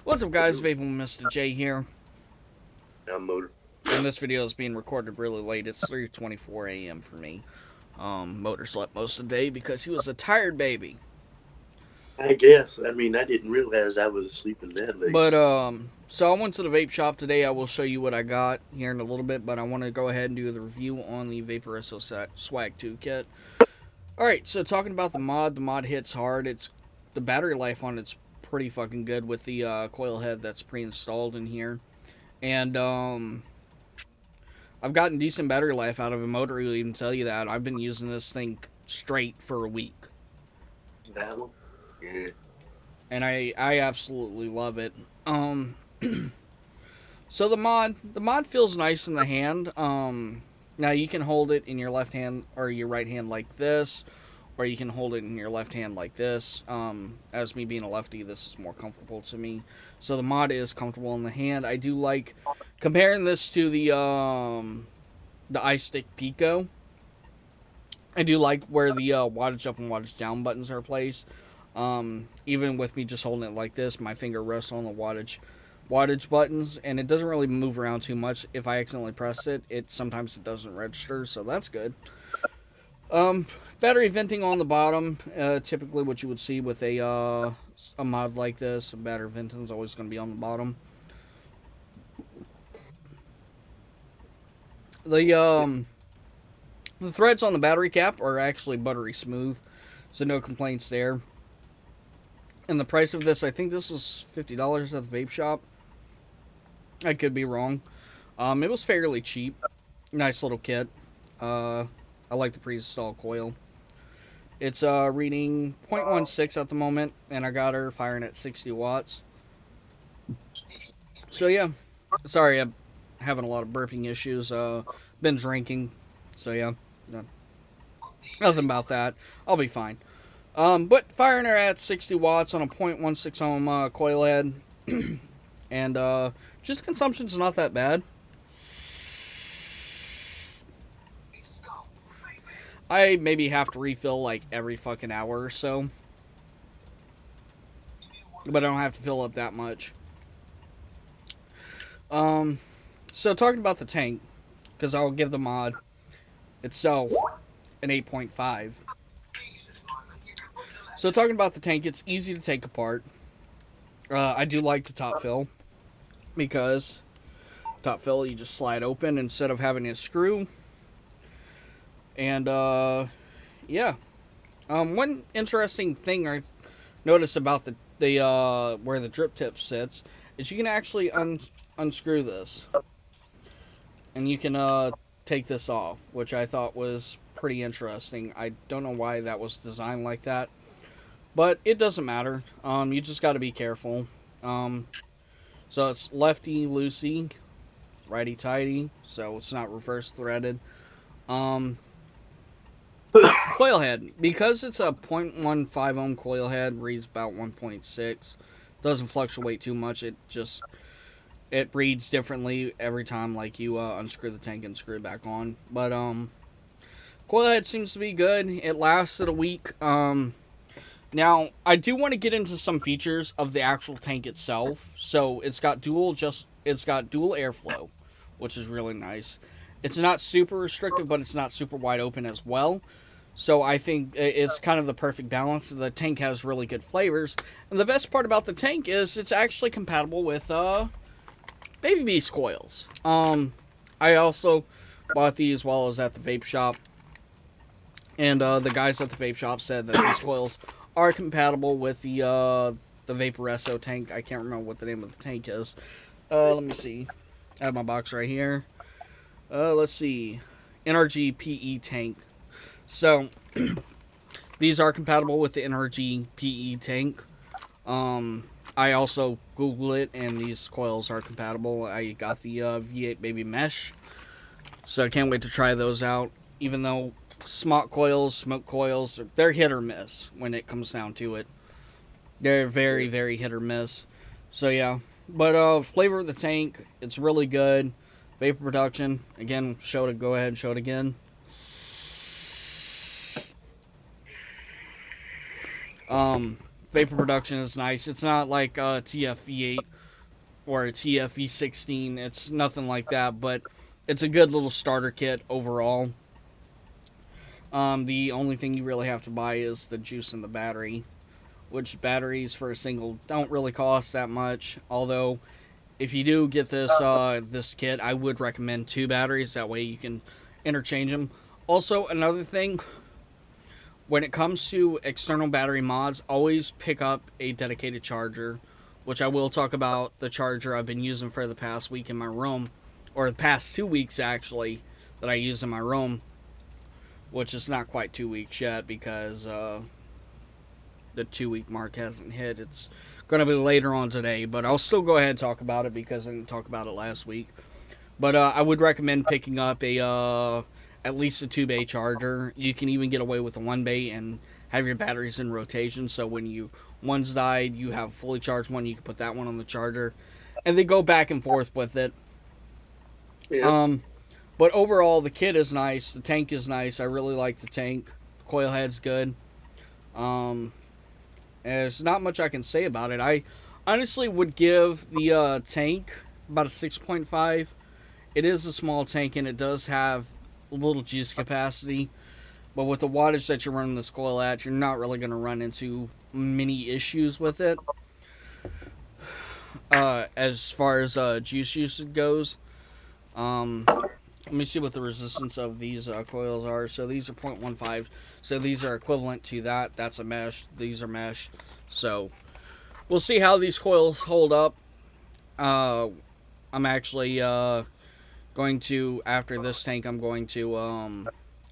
What's up, guys? Vaping Mr. J here, I'm motor. and this video is being recorded really late. It's 3:24 a.m. for me. Motor slept most of the day because he was a tired baby. I guess. I mean, I didn't realize I was sleeping that late. But so I went to the vape shop today. I will show you what I got here in a little bit, but I want to go ahead and do the review on the Vaporesso Swag 2 kit. All right, so talking about the mod hits hard. It's the battery life on it's pretty fucking good with the coil head that's pre-installed in here, and I've gotten decent battery life out of a motor. Will even tell you that I've been using this thing straight for a week, That one? Yeah. and I absolutely love it. Um, so the mod feels nice in the hand. Now you can hold it in your left hand or your right hand like this, or you can hold it in your left hand like this. As me being a lefty, this is more comfortable to me. So the mod is comfortable in the hand. I do like comparing this to the iStick Pico. I do like where the wattage up and wattage down buttons are placed. Even with me just holding it like this, my finger rests on the wattage buttons, and it doesn't really move around too much. If I accidentally press it, sometimes it doesn't register, so that's good. Um, Battery venting on the bottom, typically what you would see with a mod like this. A battery venting is always going to be on the bottom. The the threads on the battery cap are actually buttery smooth, so no complaints there. And the price of this, I think this was $50 at the vape shop. I could be wrong. It was fairly cheap. Nice little kit. I like the pre-installed coil. It's reading 0.16 at the moment, and I got her firing at 60 watts. So yeah, sorry, I'm having a lot of burping issues. Been drinking, so yeah, nothing about that. I'll be fine. But firing her at 60 watts on a 0.16 ohm coil head, and just consumption's not that bad. I maybe have to refill like every fucking hour or so, but I don't have to fill up that much. Um, so talking about the tank, because I'll give the mod itself an 8.5. So talking about the tank, it's easy to take apart. I do like the top fill because top fill you just slide open instead of having a screw. And yeah, one interesting thing I noticed about the where the drip tip sits is you can actually unscrew this, and you can take this off, which I thought was pretty interesting. I don't know why that was designed like that, but it doesn't matter. You just got to be careful. So it's lefty loosey, righty tighty, so it's not reverse threaded. Um, Coil head, because it's a 0.15 ohm coil head, reads about 1.6. Doesn't fluctuate too much. It reads differently every time, like you unscrew the tank and screw it back on. But coil head seems to be good. It lasted a week. Now I do want to get into some features of the actual tank itself. So it's got dual airflow, which is really nice. It's not super restrictive, but it's not super wide open as well. So I think it's kind of the perfect balance. The tank has really good flavors, and the best part about the tank is it's actually compatible with Baby Beast coils. I also bought these while I was at the vape shop, and the guys at the vape shop said that these coils are compatible with the Vaporesso tank. I can't remember what the name of the tank is. Let me see. I have my box right here. Let's see. NRG PE tank. So, these are compatible with the NRG PE tank. I also Googled it, and these coils are compatible. I got the V8 Baby Mesh, so I can't wait to try those out. Even though smoke coils, they're hit or miss when it comes down to it. They're very, very hit or miss. So yeah, but flavor of the tank, it's really good. Vapor production, again, go ahead and show it again. Vapor production is nice. It's not like a TFV8 or a TFV16. It's nothing like that, but it's a good little starter kit overall. The only thing you really have to buy is the juice and the battery, which batteries for a single don't really cost that much. Although, if you do get this kit, I would recommend 2 batteries. That way you can interchange them. Also, another thing, when it comes to external battery mods, always pick up a dedicated charger, which I will talk about the charger I've been using for the past week in my room, or the past 2 weeks actually, that I use in my room, which is not quite 2 weeks yet because the 2-week mark hasn't hit. It's going to be later on today, but I'll still go ahead and talk about it because I didn't talk about it last week. But I would recommend picking up at least a 2-bay charger. You can even get away with a 1-bay and have your batteries in rotation. So when one's died, you have a fully charged one. You can put that one on the charger, and they go back and forth with it. Yeah. But overall, the kit is nice. The tank is nice. I really like the tank. The coil head's good. There's not much I can say about it. I honestly would give the tank about a 6.5. It is a small tank, and it does have a little juice capacity. But with the wattage that you're running this coil at, you're not really going to run into many issues with it. As far as juice usage goes. Let me see what the resistance of these coils are. So these are 0.15. So these are equivalent to that. That's a mesh. These are mesh. So we'll see how these coils hold up. I'm actually going to, after this tank, I'm going to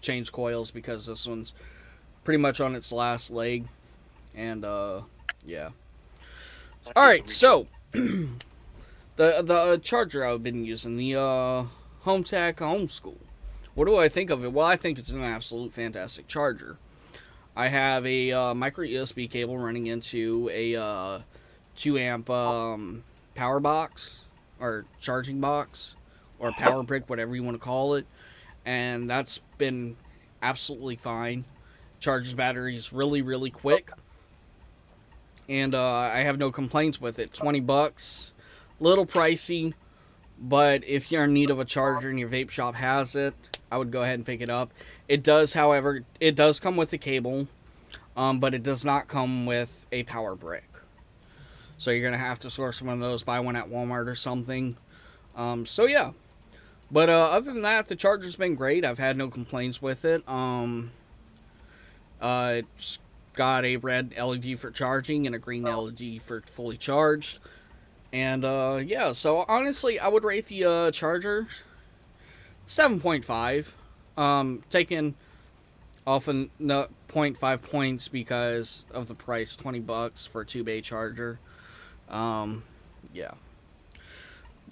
change coils because this one's pretty much on its last leg. And yeah. Alright, so the charger I've been using, the HomeTech Homeschool. What do I think of it? Well, I think it's an absolute fantastic charger. I have a micro USB cable running into a 2 amp power box or charging box or power brick, whatever you want to call it, and that's been absolutely fine. Charges batteries really, really quick, and I have no complaints with it. $20, little pricey. But if you're in need of a charger and your vape shop has it, I would go ahead and pick it up. It does, however, it does come with a cable, but it does not come with a power brick. So you're going to have to source one of those, buy one at Walmart or something. So yeah. But other than that, the charger's been great. I've had no complaints with it. It's got a red LED for charging and a green LED for fully charged. And, yeah, so honestly, I would rate the, charger 7.5. Taking off a 0.5 points because of the price, $20 for a 2-bay charger. Yeah.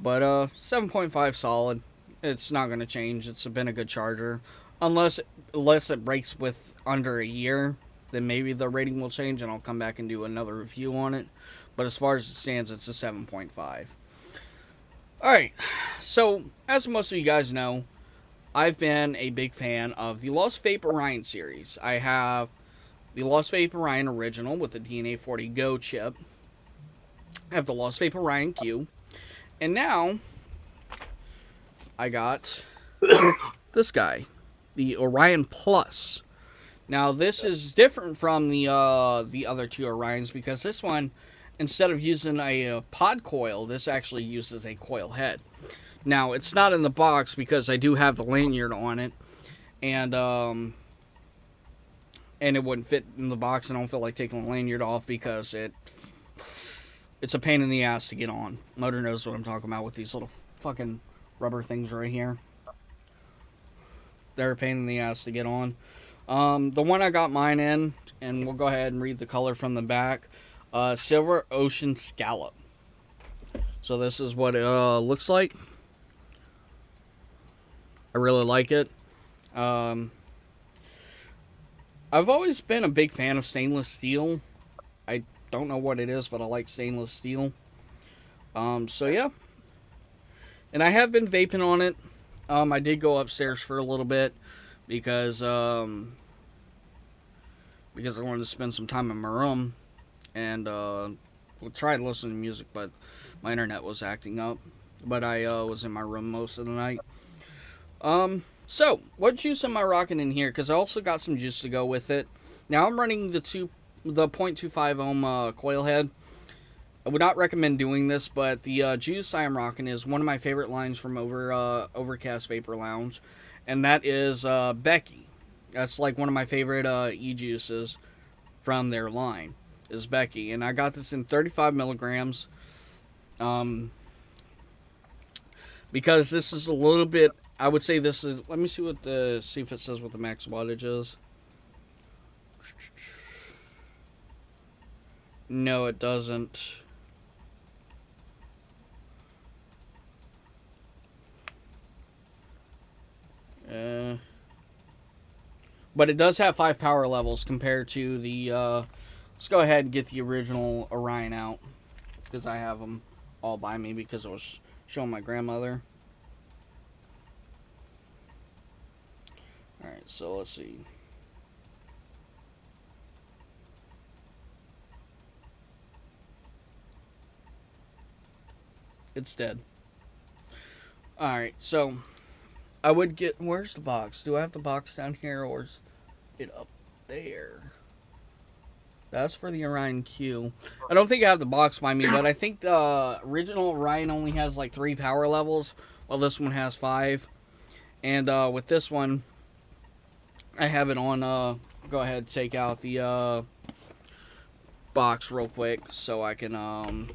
But, 7.5 solid. It's not going to change. It's been a good charger. Unless it breaks with under a year, then maybe the rating will change and I'll come back and do another review on it. But as far as it stands, it's a 7.5. Alright, so as most of you guys know, I've been a big fan of the Lost Vape Orion series. I have the Lost Vape Orion Original with the DNA 40 Go chip. I have the Lost Vape Orion Q. And now, I got this guy, the Orion Plus. Now, this is different from the other 2 Orions because this one, instead of using a pod coil, this actually uses a coil head. Now, it's not in the box because I do have the lanyard on it, and it wouldn't fit in the box. I don't feel like taking the lanyard off because it's a pain in the ass to get on. Motor knows what I'm talking about with these little fucking rubber things right here. They're a pain in the ass to get on. The one I got mine in, and we'll go ahead and read the color from the back. Silver Ocean Scallop. So this is what it looks like. I really like it. I've always been a big fan of stainless steel. I don't know what it is, but I like stainless steel. So yeah. And I have been vaping on it. I did go upstairs for a little bit because I wanted to spend some time in my room. and tried listening to music, but my internet was acting up. But I was in my room most of the night. So what juice am I rocking in here? Because I also got some juice to go with it. Now I'm running the 0.25 ohm coil head. I would not recommend doing this, but the juice I am rocking is one of my favorite lines from Overcast Vapor Lounge, and that is Becky. That's like one of my favorite e-juices from their line, is Becky. And I got this in 35 milligrams because this is a little bit, I would say this is, let me see see if it says what the max wattage is. No, it doesn't. But it does have 5 power levels compared to the, let's go ahead and get the original Orion out, because I have them all by me because I was showing my grandmother. Alright, so let's see. It's dead. Alright, so I would get, where's the box? Do I have the box down here, or is it up there? That's for the Orion Q. I don't think I have the box by me, but I think the original Orion only has like 3 power levels, while this one has 5. And with this one, I have it on, go ahead and take out the box real quick so I can,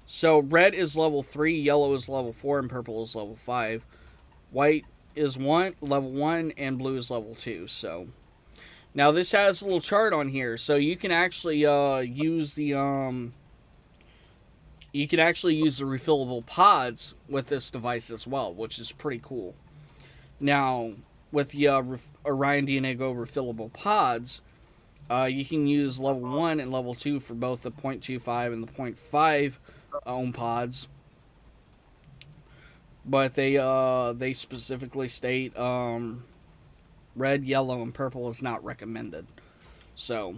so red is level 3, yellow is level 4, and purple is level 5. White is level 1, and blue is level 2. So now this has a little chart on here, so you can actually use the refillable pods with this device as well, which is pretty cool. Now with the Orion DNA Go refillable pods, you can use level 1 and level 2 for both the 0.25 and the 0.5 ohm pods. But they specifically state red, yellow, and purple is not recommended. So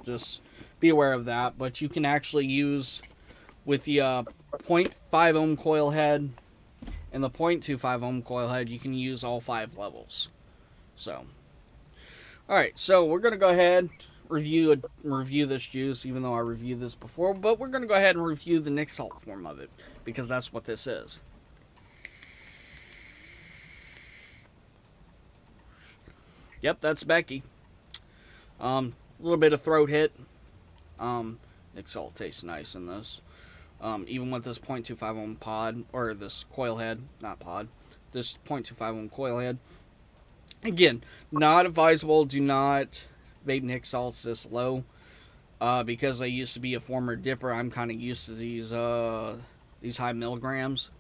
just be aware of that. But you can actually use with the 0.5 ohm coil head and the 0.25 ohm coil head, you can use all 5 levels. So, all right. So we're gonna go ahead review this juice, even though I reviewed this before. But we're gonna go ahead and review the Nick Salt form of it, because that's what this is. Yep, that's Becky. A little bit of throat hit. Nick Salt tastes nice in this. Even with this 0.25 ohm pod, or this coil head, not pod, this 0.25 ohm coil head. Again, not advisable. Do not vape Nick Salts this low. Because I used to be a former dipper, I'm kind of used to these high milligrams.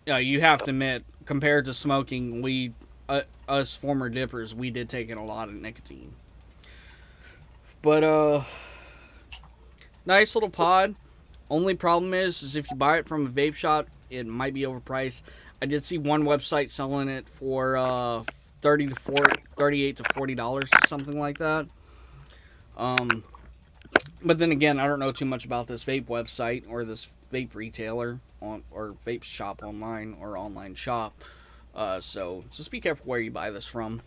Yeah, you have to admit, compared to smoking, us former dippers, we did take in a lot of nicotine. But, nice little pod. Only problem is if you buy it from a vape shop, it might be overpriced. I did see one website selling it for $38 to $40 or something like that. But then again, I don't know too much about this vape website or this vape retailer or vape shop online or online shop. So just be careful where you buy this from.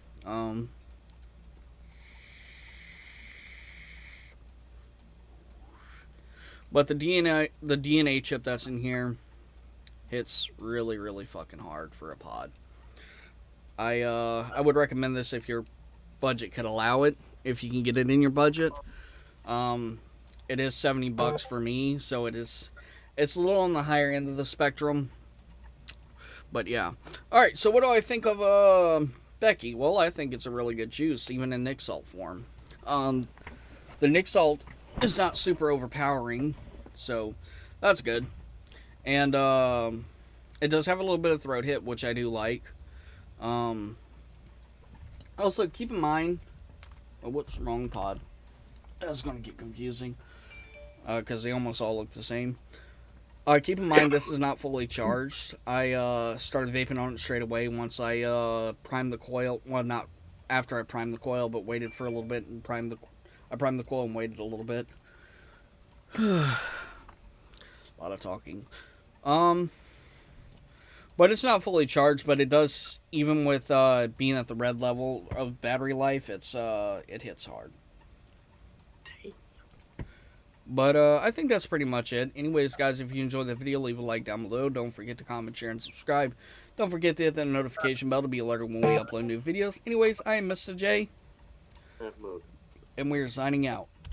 But the DNA chip that's in here hits really, really fucking hard for a pod. I would recommend this if your budget could allow it, if you can get it in your budget. It is $70 for me, so it's a little on the higher end of the spectrum. But yeah. Alright, so what do I think of Becky? Well, I think it's a really good juice, even in Nick Salt form. The Nick Salt is not super overpowering, so that's good. And it does have a little bit of throat hit, which I do like. Also, keep in mind, what's wrong pod? That's going to get confusing, because they almost all look the same. Keep in mind this is not fully charged. I started vaping on it straight away once I primed the coil. Well, not after I primed the coil, but waited for a little bit and I primed the coil and waited a little bit. A lot of talking. Um, but it's not fully charged. But it does, even with being at the red level of battery life, it hits hard. But I think that's pretty much it. Anyways, guys, if you enjoyed the video, leave a like down below. Don't forget to comment, share, and subscribe. Don't forget to hit that notification bell to be alerted when we upload new videos. Anyways, I am Mr. J, and we're signing out.